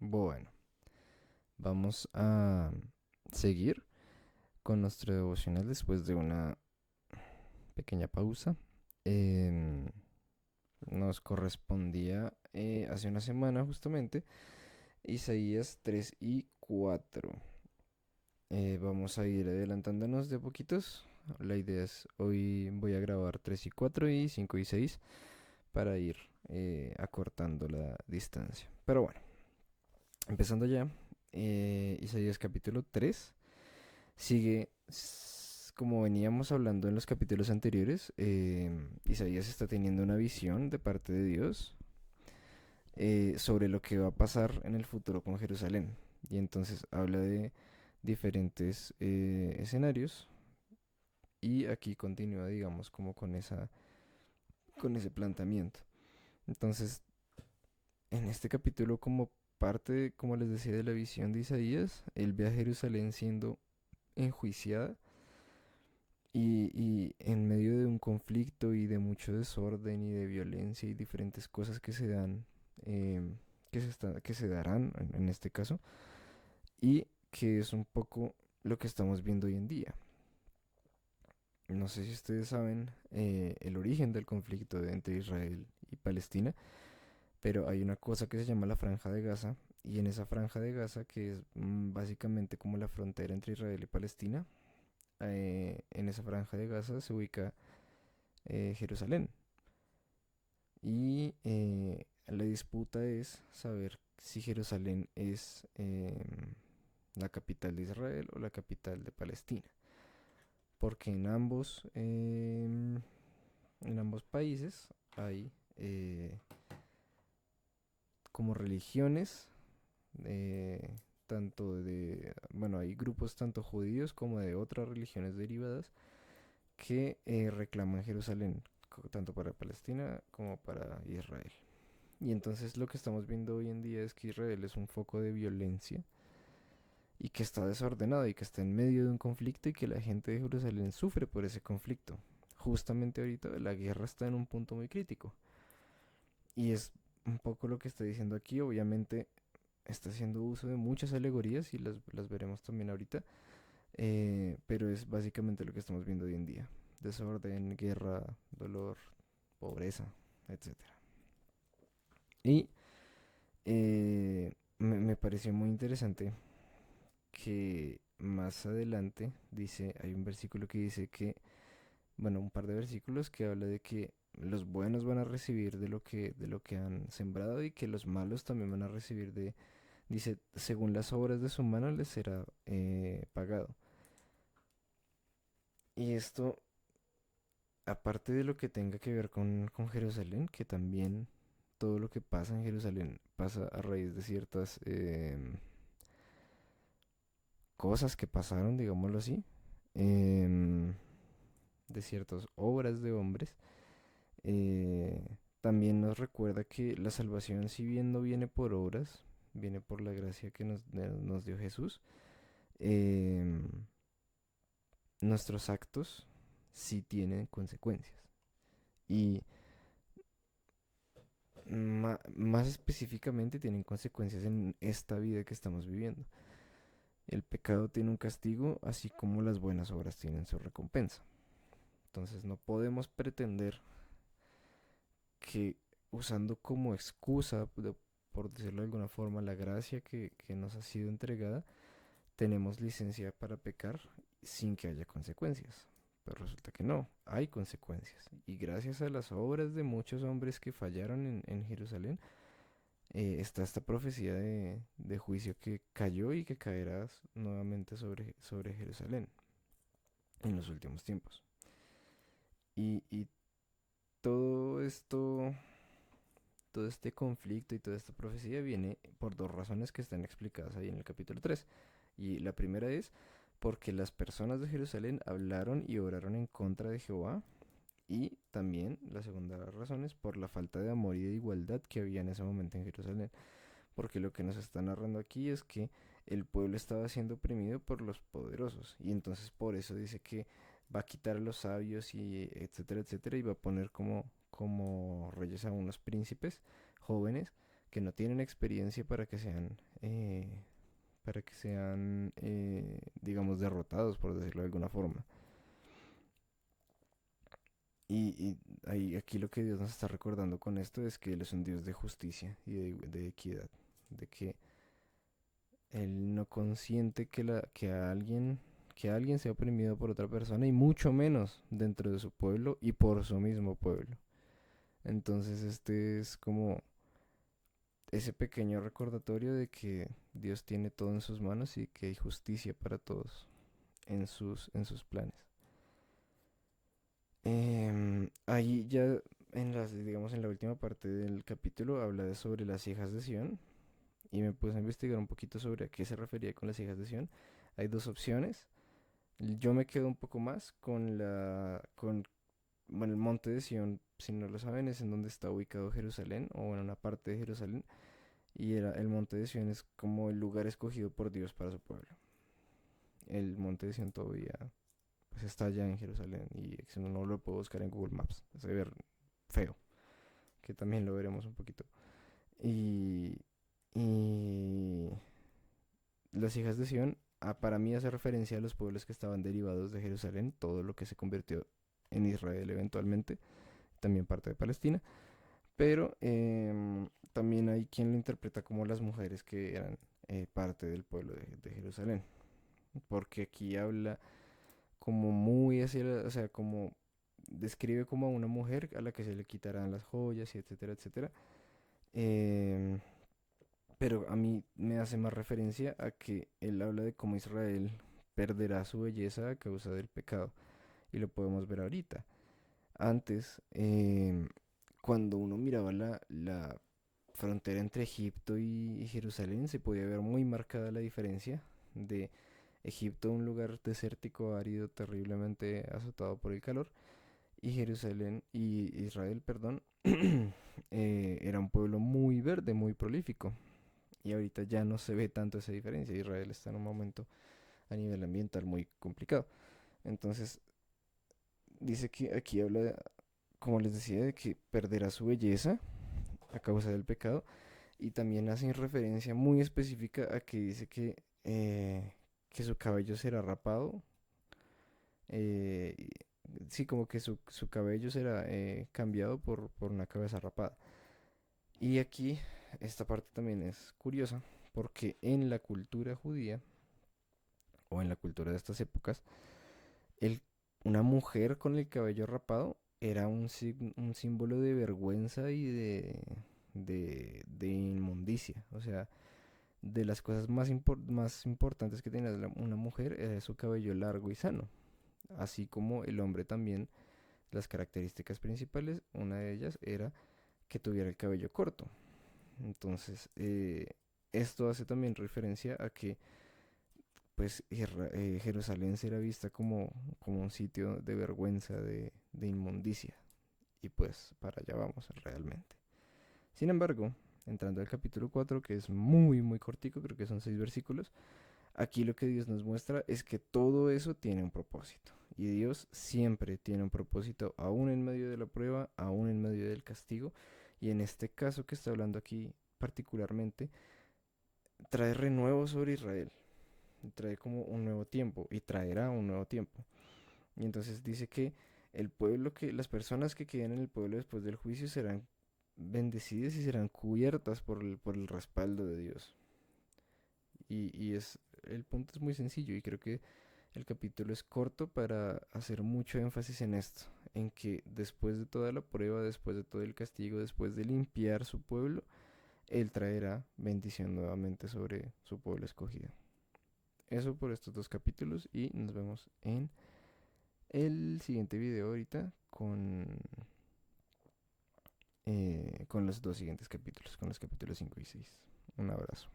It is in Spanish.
Bueno, vamos a seguir con nuestro devocional después de una pequeña pausa. Em, Nos correspondía hace una semana justamente Isaías 3 y 4. Vamos a ir adelantándonos de a poquitos. La idea es hoy voy a grabar 3 y 4 y 5 y 6 para ir acortando la distancia. Pero bueno, empezando ya, Isaías capítulo 3 sigue como veníamos hablando en los capítulos anteriores. Isaías está teniendo una visión de parte de Dios sobre lo que va a pasar en el futuro con Jerusalén. Y entonces habla de diferentes escenarios y aquí continúa, digamos, como con ese planteamiento. Entonces, en este capítulo, como parte, como les decía, de la visión de Isaías, él ve a Jerusalén siendo enjuiciada y en medio de un conflicto y de mucho desorden y de violencia y diferentes cosas que se dan, que se darán en este caso, y que es un poco lo que estamos viendo hoy en día. No sé si ustedes saben el origen del conflicto entre Israel y Palestina, pero hay una cosa que se llama la Franja de Gaza, y en esa Franja de Gaza, que es básicamente como la frontera entre Israel y Palestina, en esa Franja de Gaza se ubica Jerusalén. Y la disputa es saber si Jerusalén es la capital de Israel o la capital de Palestina. Porque en ambos países hay como religiones, eh, bueno, hay grupos tanto judíos como de otras religiones derivadas que reclaman Jerusalén, tanto para Palestina como para Israel. Y entonces lo que estamos viendo hoy en día es que Israel es un foco de violencia y que está desordenado y que está en medio de un conflicto y que la gente de Jerusalén sufre por ese conflicto. Justamente ahorita la guerra está en un punto muy crítico. Y es un poco lo que está diciendo aquí. Obviamente está haciendo uso de muchas alegorías y las veremos también ahorita. Pero es básicamente lo que estamos viendo hoy en día. Desorden, guerra, dolor, pobreza, etcétera. Y me pareció muy interesante que más adelante dice, hay un versículo que dice que, bueno, un par de versículos que habla de que los buenos van a recibir de lo que han sembrado y que los malos también van a recibir dice, según las obras de su mano les será pagado. Y esto, aparte de lo que tenga que ver con Jerusalén, que también todo lo que pasa en Jerusalén pasa a raíz de ciertas cosas que pasaron, digámoslo así, em, de ciertas obras de hombres, eh, también nos recuerda que la salvación, si bien no viene por obras, viene por la gracia que nos dio Jesús, em, nuestros actos sí tienen consecuencias. Y más específicamente tienen consecuencias en esta vida que estamos viviendo. El pecado tiene un castigo, así como las buenas obras tienen su recompensa. Entonces no podemos pretender que usando como excusa, por decirlo de alguna forma, la gracia que nos ha sido entregada, tenemos licencia para pecar sin que haya consecuencias. Pero resulta que no, hay consecuencias. Y gracias a las obras de muchos hombres que fallaron en Jerusalén, está esta profecía de juicio que cayó y que caerá nuevamente sobre Jerusalén en los últimos tiempos. Y todo esto, todo este conflicto y toda esta profecía viene por dos razones que están explicadas ahí en el capítulo 3. Y la primera es porque las personas de Jerusalén hablaron y oraron en contra de Jehová. Y también la segunda razón es por la falta de amor y de igualdad que había en ese momento en Jerusalén. Porque lo que nos está narrando aquí es que el pueblo estaba siendo oprimido por los poderosos. Y entonces por eso dice que va a quitar a los sabios y etcétera, etcétera, y va a poner como reyes a unos príncipes jóvenes que no tienen experiencia para que sean, digamos, derrotados, por decirlo de alguna forma. Y aquí lo que Dios nos está recordando con esto es que Él es un Dios de justicia y de equidad, de que Él no consiente que alguien sea oprimido por otra persona y mucho menos dentro de su pueblo y por su mismo pueblo. Entonces este es como ese pequeño recordatorio de que Dios tiene todo en sus manos y que hay justicia para todos en sus planes. Ahí ya digamos, en la última parte del capítulo habla sobre las hijas de Sión y me puse a investigar un poquito sobre a qué se refería con las hijas de Sión. Hay dos opciones. Yo me quedo un poco más bueno, el monte de Sión, si no lo saben, es en donde está ubicado Jerusalén, o en una parte de Jerusalén, y el monte de Sión es como el lugar escogido por Dios para su pueblo. El monte de Sión todavía pues está allá en Jerusalén y si no lo puedo buscar en Google Maps, se ve feo, que también lo veremos un poquito. Y, y las hijas de Sión, para mí hace referencia a los pueblos que estaban derivados de Jerusalén, todo lo que se convirtió en Israel eventualmente, también parte de Palestina, pero también hay quien lo interpreta como las mujeres que eran parte del pueblo de Jerusalén, porque aquí habla como muy hacia o sea, como describe como a una mujer a la que se le quitarán las joyas y etcétera, etcétera. Em, pero a mí me hace más referencia a que él habla de cómo Israel perderá su belleza a causa del pecado. Y lo podemos ver ahorita. Antes, cuando uno miraba la frontera entre Egipto y Jerusalén, se podía ver muy marcada la diferencia de Egipto, un lugar desértico, árido, terriblemente azotado por el calor, y Jerusalén y Israel, perdón, era un pueblo muy verde, muy prolífico. Y ahorita ya no se ve tanto esa diferencia. Israel está en un momento a nivel ambiental muy complicado. Entonces, dice que aquí habla, como les decía, de que perderá su belleza a causa del pecado. Y también hace referencia muy específica a que dice que su cabello será rapado. eh, sí, como que su cabello será cambiado por una cabeza rapada. Y aquí esta parte también es curiosa porque en la cultura judía o en la cultura de estas épocas, el, una mujer con el cabello rapado era un símbolo de vergüenza y de inmundicia. O sea, de las cosas más importantes que tenía una mujer era su cabello largo y sano. Así como el hombre también, las características principales, una de ellas era que tuviera el cabello corto. Entonces, esto hace también referencia a que pues Jerusalén será vista como un sitio de vergüenza, de inmundicia. Y pues para allá vamos realmente. Sin embargo, entrando al capítulo 4 que es muy, muy cortico, creo que son 6 versículos, aquí lo que Dios nos muestra es que todo eso tiene un propósito. Y Dios siempre tiene un propósito, aún en medio de la prueba, aún en medio del castigo. Y en este caso que está hablando aquí particularmente, trae renuevo sobre Israel. Trae como un nuevo tiempo y traerá un nuevo tiempo. Y entonces dice que las personas que queden en el pueblo después del juicio serán bendecidas y serán cubiertas por el respaldo de Dios. El punto es muy sencillo y creo que el capítulo es corto para hacer mucho énfasis en esto, en que después de toda la prueba, después de todo el castigo, después de limpiar su pueblo, Él traerá bendición nuevamente sobre su pueblo escogido. Eso por estos dos capítulos y nos vemos en el siguiente video ahorita con los dos siguientes capítulos, con los capítulos 5 y 6. Un abrazo.